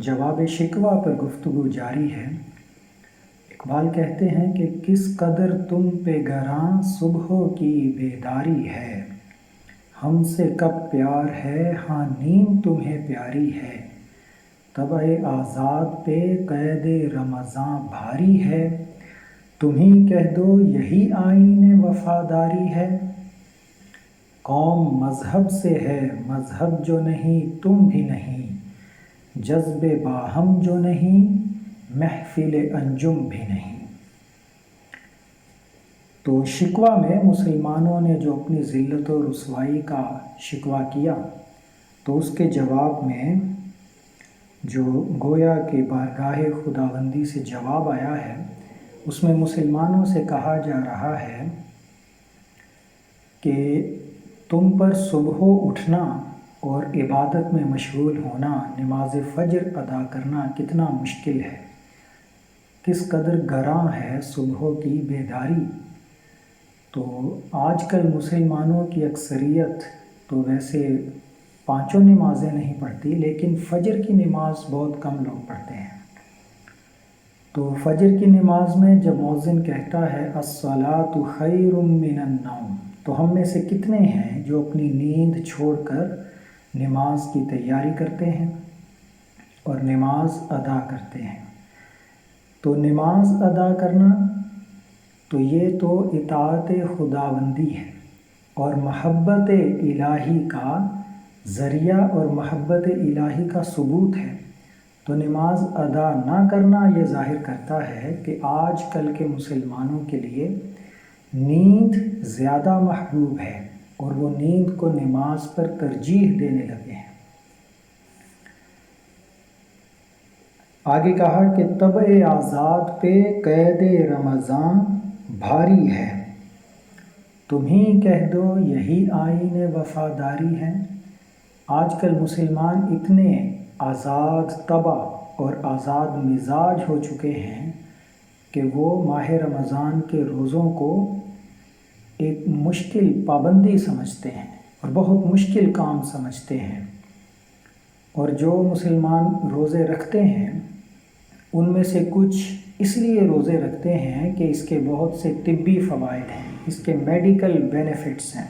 جواب شکوہ پر گفتگو جاری ہے۔ اقبال کہتے ہیں کہ کس قدر تم پہ گراں صبحوں کی بیداری ہے، ہم سے کب پیار ہے ہاں نیند تمہیں پیاری ہے، طبع آزاد پہ قید رمضاں بھاری ہے، تمہیں کہہ دو یہی آئین وفاداری ہے، قوم مذہب سے ہے مذہب جو نہیں تم بھی نہیں، جذب باہم جو نہیں محفل انجم بھی نہیں۔ تو شکوہ میں مسلمانوں نے جو اپنی ذلت و رسوائی کا شکوہ کیا، تو اس کے جواب میں جو گویا کہ بارگاہ خداوندی سے جواب آیا ہے، اس میں مسلمانوں سے کہا جا رہا ہے کہ تم پر صبح اٹھنا اور عبادت میں مشغول ہونا، نماز فجر ادا کرنا کتنا مشکل ہے، کس قدر گراں ہے صبح کی بیداری۔ تو آج کل مسلمانوں کی اکثریت تو ویسے پانچوں نمازیں نہیں پڑھتی، لیکن فجر کی نماز بہت کم لوگ پڑھتے ہیں۔ تو فجر کی نماز میں جب مؤذن کہتا ہے الصلاۃ خیر من النوم، تو ہم میں سے کتنے ہیں جو اپنی نیند چھوڑ کر نماز کی تیاری کرتے ہیں اور نماز ادا کرتے ہیں۔ تو نماز ادا کرنا تو یہ تو اطاعت خداوندی ہے اور محبت الہی کا ذریعہ اور محبت الہی کا ثبوت ہے۔ تو نماز ادا نہ کرنا یہ ظاہر کرتا ہے کہ آج کل کے مسلمانوں کے لیے نیند زیادہ محبوب ہے اور وہ نیند کو نماز پر ترجیح دینے لگے ہیں۔ آگے کہا کہ طبع آزاد پہ قید رمضاں بھاری ہے، تمہیں کہہ دو یہی آئین وفاداری ہے۔ آج کل مسلمان اتنے آزاد طبع اور آزاد مزاج ہو چکے ہیں کہ وہ ماہ رمضان کے روزوں کو ایک مشکل پابندی سمجھتے ہیں اور بہت مشکل کام سمجھتے ہیں، اور جو مسلمان روزے رکھتے ہیں ان میں سے کچھ اس لیے روزے رکھتے ہیں کہ اس کے بہت سے طبی فوائد ہیں، اس کے میڈیکل بینیفٹس ہیں،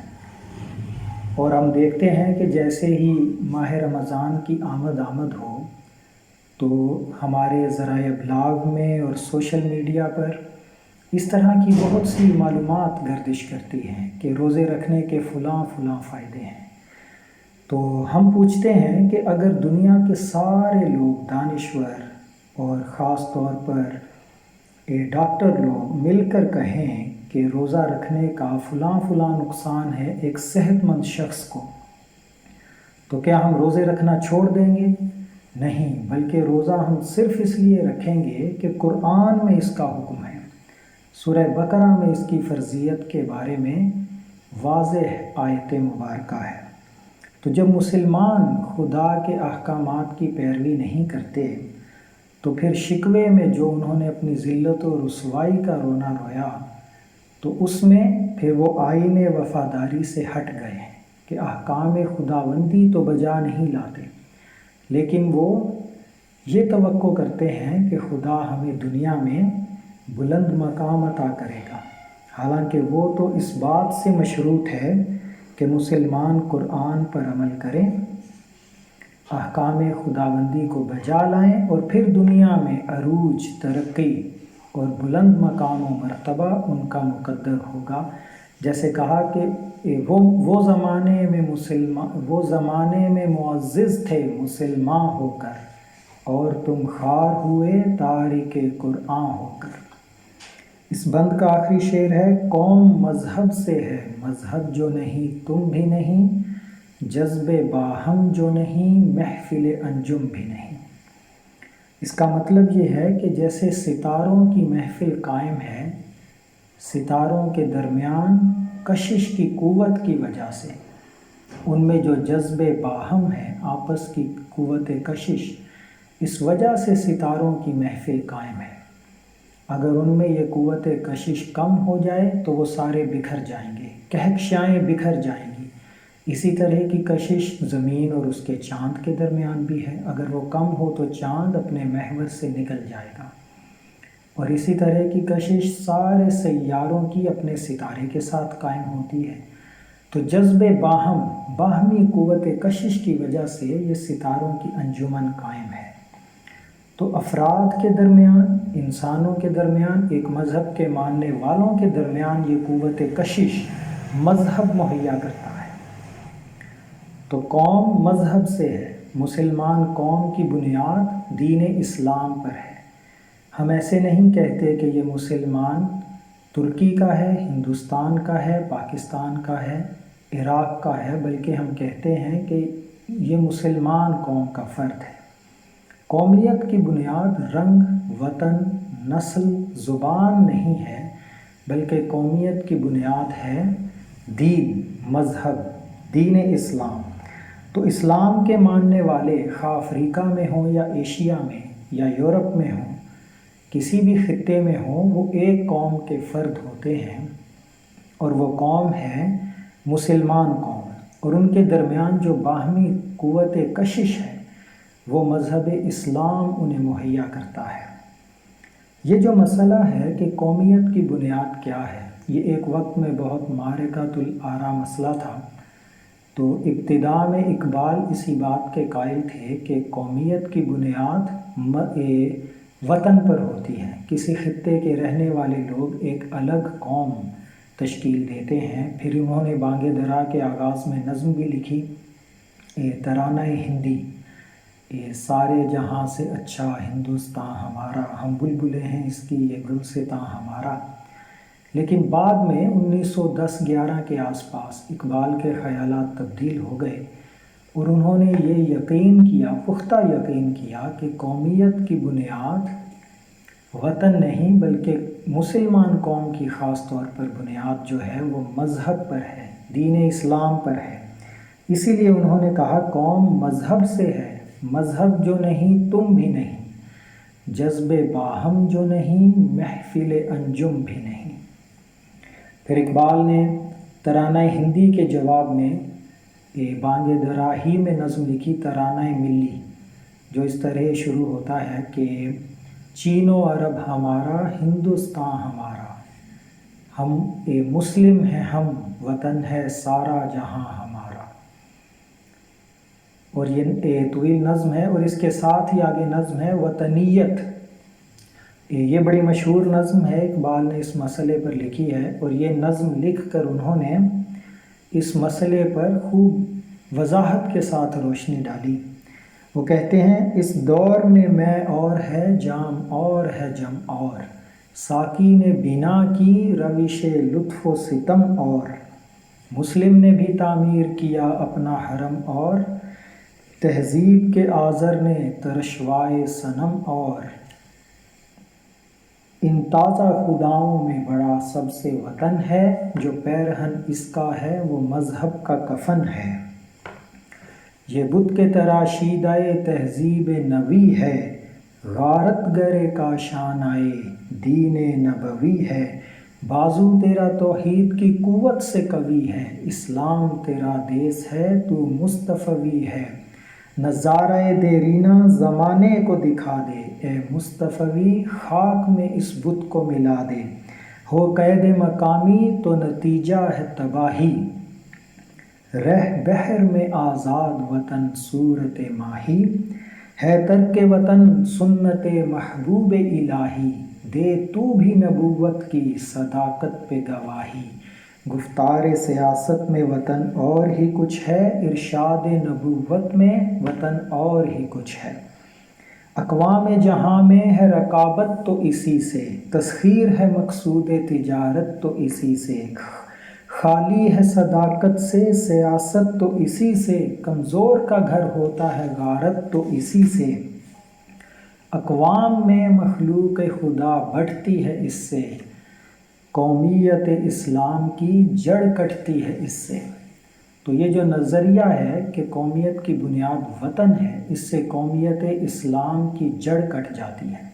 اور ہم دیکھتے ہیں کہ جیسے ہی ماہ رمضان کی آمد ہو تو ہمارے ذرائع ابلاغ میں اور سوشل میڈیا پر اس طرح کی بہت سی معلومات گردش کرتی ہیں کہ روزے رکھنے کے فلاں فائدے ہیں۔ تو ہم پوچھتے ہیں کہ اگر دنیا کے سارے لوگ دانشور اور خاص طور پر ڈاکٹر لوگ مل کر کہیں کہ روزہ رکھنے کا فلاں نقصان ہے ایک صحت مند شخص کو، تو کیا ہم روزے رکھنا چھوڑ دیں گے؟ نہیں، بلکہ روزہ ہم صرف اس لیے رکھیں گے کہ قرآن میں اس کا حکم ہے، سورہ بقرہ میں اس کی فرضیت کے بارے میں واضح آیت مبارکہ ہے۔ تو جب مسلمان خدا کے احکامات کی پیروی نہیں کرتے تو پھر شکوے میں جو انہوں نے اپنی ذلت و رسوائی کا رونا رویا، تو اس میں پھر وہ آئین وفاداری سے ہٹ گئے ہیں کہ احکام خداوندی تو بجا نہیں لاتے، لیکن وہ یہ توقع کرتے ہیں کہ خدا ہمیں دنیا میں بلند مقام عطا کرے گا، حالانکہ وہ تو اس بات سے مشروط ہے کہ مسلمان قرآن پر عمل کریں، احکام خداوندی کو بجا لائیں، اور پھر دنیا میں عروج، ترقی اور بلند مقام و مرتبہ ان کا مقدر ہوگا۔ جیسے کہا کہ وہ زمانے میں معزز تھے مسلمان ہو کر، اور تم خوار ہوئے تارک قرآن ہو کر۔ اس بند کا آخری شعر ہے قوم مذہب سے ہے مذہب جو نہیں تم بھی نہیں، جذب باہم جو نہیں محفل انجم بھی نہیں۔ اس کا مطلب یہ ہے کہ جیسے ستاروں کی محفل قائم ہے، ستاروں کے درمیان کشش کی قوت کی وجہ سے، ان میں جو جذب باہم ہے، آپس کی قوت کشش، اس وجہ سے ستاروں کی محفل قائم ہے۔ اگر ان میں یہ قوت کشش کم ہو جائے تو وہ سارے بکھر جائیں گے، کہکشائیں بکھر جائیں گی، اسی طرح کی کشش زمین اور اس کے چاند کے درمیان بھی ہے، اگر وہ کم ہو تو چاند اپنے محور سے نکل جائے گا، اور اسی طرح کی کشش سارے سیاروں کی اپنے ستارے کے ساتھ قائم ہوتی ہے۔ تو جذب باہمی قوت کشش کی وجہ سے یہ ستاروں کی انجمن قائم ہے۔ تو افراد کے درمیان، انسانوں کے درمیان، ایک مذہب کے ماننے والوں کے درمیان یہ قوت کشش مذہب مہیا کرتا ہے۔ تو قوم مذہب سے ہے، مسلمان قوم کی بنیاد دین اسلام پر ہے۔ ہم ایسے نہیں کہتے کہ یہ مسلمان ترکی کا ہے، ہندوستان کا ہے، پاکستان کا ہے، عراق کا ہے، بلکہ ہم کہتے ہیں کہ یہ مسلمان قوم کا فرد ہے۔ قومیت کی بنیاد رنگ، وطن، نسل، زبان نہیں ہے، بلکہ قومیت کی بنیاد ہے دین، مذہب، دین اسلام۔ تو اسلام کے ماننے والے خواہ افریقہ میں ہوں یا ایشیا میں یا یورپ میں ہوں، کسی بھی خطے میں ہوں، وہ ایک قوم کے فرد ہوتے ہیں، اور وہ قوم ہے مسلمان قوم، اور ان کے درمیان جو باہمی قوت کشش ہے وہ مذہب اسلام انہیں مہیا کرتا ہے۔ یہ جو مسئلہ ہے کہ قومیت کی بنیاد کیا ہے، یہ ایک وقت میں بہت معرکۃ الآراء مسئلہ تھا۔ تو ابتدا میں اقبال اسی بات کے قائل تھے کہ قومیت کی بنیاد وطن پر ہوتی ہے۔ کسی خطے کے رہنے والے لوگ ایک الگ قوم تشکیل دیتے ہیں۔ پھر انہوں نے بانگ درا کے آغاز میں نظم بھی لکھی، ترانہ ہندی، سارے جہاں سے اچھا ہندوستان ہمارا، ہم بلبلیں ہیں اس کی یہ گلستاں ہمارا۔ لیکن بعد میں 1910-11 کے آس پاس اقبال کے خیالات تبدیل ہو گئے، اور انہوں نے یہ یقین کیا، پختہ یقین کیا کہ قومیت کی بنیاد وطن نہیں بلکہ مسلمان قوم کی خاص طور پر بنیاد جو ہے وہ مذہب پر ہے، دین اسلام پر ہے۔ اسی لیے انہوں نے کہا قوم مذہب سے ہے، مذہب جو نہیں تم بھی نہیں، جذب باہم جو نہیں محفل انجم بھی نہیں۔ پھر اقبال نے ترانہ ہندی کے جواب میں بانگ درا ہی میں نظم لکھی، ترانہ ملی، جو اس طرح شروع ہوتا ہے کہ چین و عرب ہمارا، ہندوستان ہمارا، ہم مسلم ہیں، ہم وطن ہے سارا جہاں ہمارا۔ اور یہ طویل نظم ہے، اور اس کے ساتھ ہی آگے نظم ہے وطنیت۔ یہ بڑی مشہور نظم ہے، اقبال نے اس مسئلے پر لکھی ہے، اور یہ نظم لکھ کر انہوں نے اس مسئلے پر خوب وضاحت کے ساتھ روشنی ڈالی۔ وہ کہتے ہیں اس دور میں اور ہے جام اور ہے جم اور، ساقی نے بنا کی روش لطف و ستم اور، مسلم نے بھی تعمیر کیا اپنا حرم اور، تہذیب کے آذر نے ترشوائے صنم اور، ان تازہ خداؤں میں بڑا سب سے وطن ہے، جو پیرہن اس کا ہے وہ مذہب کا کفن ہے، یہ بت کے تراشیدہ تہذیب نبی ہے، غارت گر کاشانۂ دین نبوی ہے، بازو تیرا توحید کی قوت سے قوی ہے، اسلام تیرا دیس ہے تو مصطفوی ہے، نظارہ دیرینہ زمانے کو دکھا دے، اے مصطفوی خاک میں اس بت کو ملا دے، ہو قید مقامی تو نتیجہ ہے تباہی، رہ بحر میں آزاد وطن صورت ماہی، ہے ترک وطن سنت محبوب الہی، دے تو بھی نبوت کی صداقت پہ گواہی، گفتار سیاست میں وطن اور ہی کچھ ہے، ارشاد نبوت میں وطن اور ہی کچھ ہے، اقوام جہاں میں ہے رقابت تو اسی سے، تسخیر ہے مقصود تجارت تو اسی سے، خالی ہے صداقت سے سیاست تو اسی سے، کمزور کا گھر ہوتا ہے غارت تو اسی سے، اقوام میں مخلوق خدا بڑھتی ہے اس سے، قومیت اسلام کی جڑ کٹتی ہے اس سے۔ تو یہ جو نظریہ ہے کہ قومیت کی بنیاد وطن ہے، اس سے قومیت اسلام کی جڑ کٹ جاتی ہے۔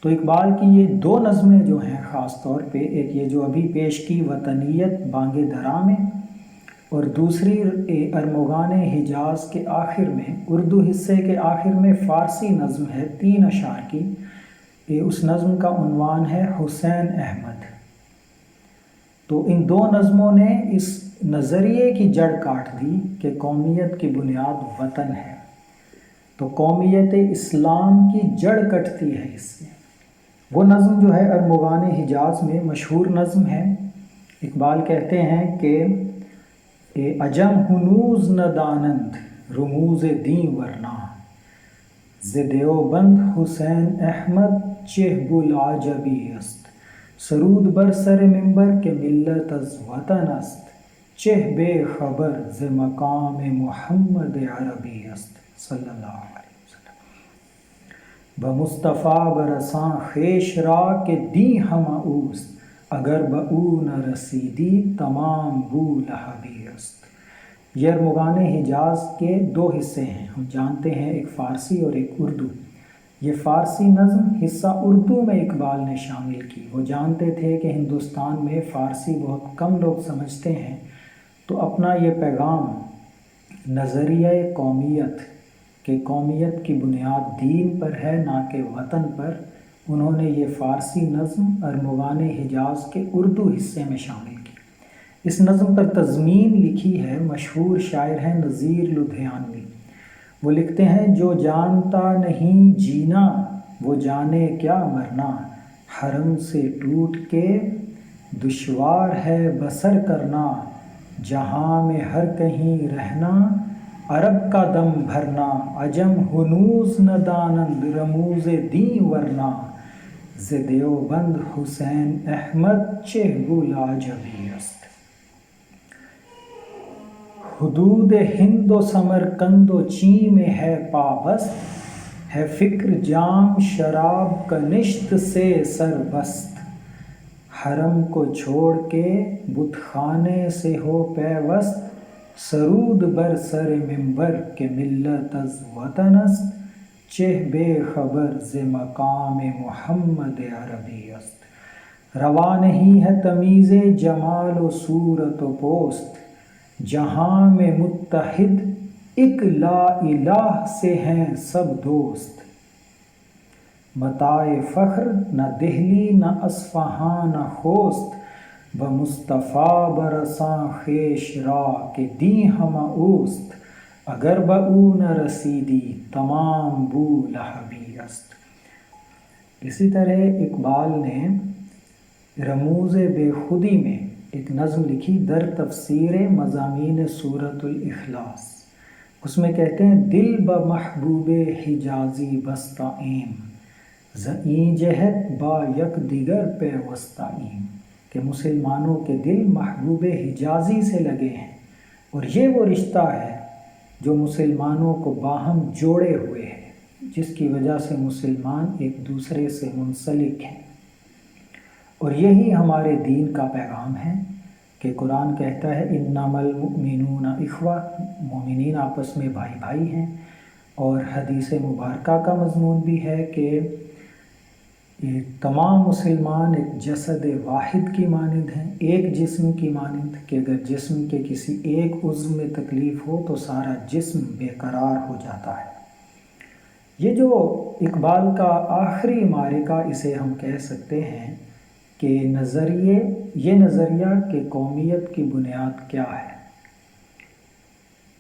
تو اقبال کی یہ دو نظمیں جو ہیں خاص طور پہ، ایک یہ جو ابھی پیش کی وطنیت بانگ درا میں، اور دوسری ارمغان حجاز کے آخر میں، اردو حصے کے آخر میں فارسی نظم ہے 3 اشعار کی۔ اس نظم کا عنوان ہے حسین احمد۔ تو ان 2 نظموں نے اس نظریے کی جڑ کاٹ دی کہ قومیت کی بنیاد وطن ہے، تو قومیت اسلام کی جڑ کٹتی ہے اس سے۔ وہ نظم جو ہے ارمغان حجاز میں مشہور نظم ہے۔ اقبال کہتے ہیں کہ عجم ہنوز نہ دانند رموز دین ورنہ، ز دیوبند حسین احمد چہ بوالعجبی است، سرود بر سر منبر کہ ملت از وطن است، چہ بے خبر ز مقام محمد عربی است صلی اللہ علیہ وسلم۔ بمصطفیٰ برساں خیش را کہ دی ہمہ اوست، اگر بہ او نہ رسیدی تمام بولہبی است۔ یہ ارمغان حجاز کے 2 حصے ہیں، ہم جانتے ہیں، ایک فارسی اور ایک اردو۔ یہ فارسی نظم حصہ اردو میں اقبال نے شامل کی۔ وہ جانتے تھے کہ ہندوستان میں فارسی بہت کم لوگ سمجھتے ہیں، تو اپنا یہ پیغام نظریہ قومیت کہ قومیت کی بنیاد دین پر ہے نہ کہ وطن پر، انہوں نے یہ فارسی نظم ارمغان حجاز کے اردو حصے میں شامل کی۔ اس نظم پر تضمین لکھی ہے مشہور شاعر ہیں نذیر لدھیانوی۔ وہ لکھتے ہیں جو جانتا نہیں جینا وہ جانے کیا مرنا، حرم سے ٹوٹ کے دشوار ہے بسر کرنا، جہاں میں ہر کہیں رہنا عرب کا دم بھرنا، عجم ہنوز نہ دانند رموز دین ورنہ، ز دیوبند حسین احمد چہ بوالعجبی است۔ حدود ہند و سمرقند و چین میں ہے پابست، ہے فکر جام شراب کنشت سے سربست، حرم کو چھوڑ کے بت خانے سے ہو پیوست، سرود بر سر منبر کہ ملت از وطن است، چہ بے خبر ز مقام محمد عربی است۔ روا نہیں ہے تمیز جمال و صورت و پوست، جہاں میں متحد ایک لا الہ سے ہیں سب دوست، متاع فخر نہ دہلی نہ اصفہان نہ خوست، بمصطفیٰ برساں خیش را کہ دی ہمہ اوست، اگر بہ او نہ رسیدی تمام بولہبی است۔ اسی طرح اقبال نے رموز بے خودی میں ایک نظم لکھی در تفسیر مضامین سورۃ الاخلاص۔ اس میں کہتے ہیں دل بہ محبوب حجازی بستہ ایم، ز این جہت با یک دیگر پیوستہ ایم، کہ مسلمانوں کے دل محبوب حجازی سے لگے ہیں، اور یہ وہ رشتہ ہے جو مسلمانوں کو باہم جوڑے ہوئے ہے، جس کی وجہ سے مسلمان ایک دوسرے سے منسلک ہیں۔ اور یہی ہمارے دین کا پیغام ہے کہ قرآن کہتا ہے انما المؤمنون اخوہ، مومنین آپس میں بھائی بھائی ہیں، اور حدیث مبارکہ کا مضمون بھی ہے کہ یہ تمام مسلمان ایک جسد واحد کی مانند ہیں، ایک جسم کی مانند، کہ اگر جسم کے کسی ایک عضو میں تکلیف ہو تو سارا جسم بے قرار ہو جاتا ہے۔ یہ جو اقبال کا آخری معرکہ اسے ہم کہہ سکتے ہیں کہ یہ نظریہ کہ قومیت کی بنیاد کیا ہے،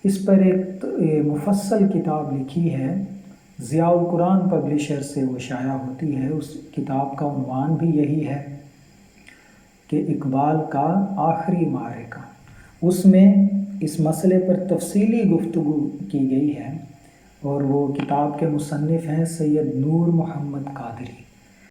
اس پر ایک مفصل کتاب لکھی ہے، ضیاء القرآن پبلشر سے وہ شائع ہوتی ہے۔ اس کتاب کا عنوان بھی یہی ہے کہ اقبال کا آخری معرکہ۔ اس میں اس مسئلے پر تفصیلی گفتگو کی گئی ہے، اور وہ کتاب کے مصنف ہیں سید نور محمد قادری۔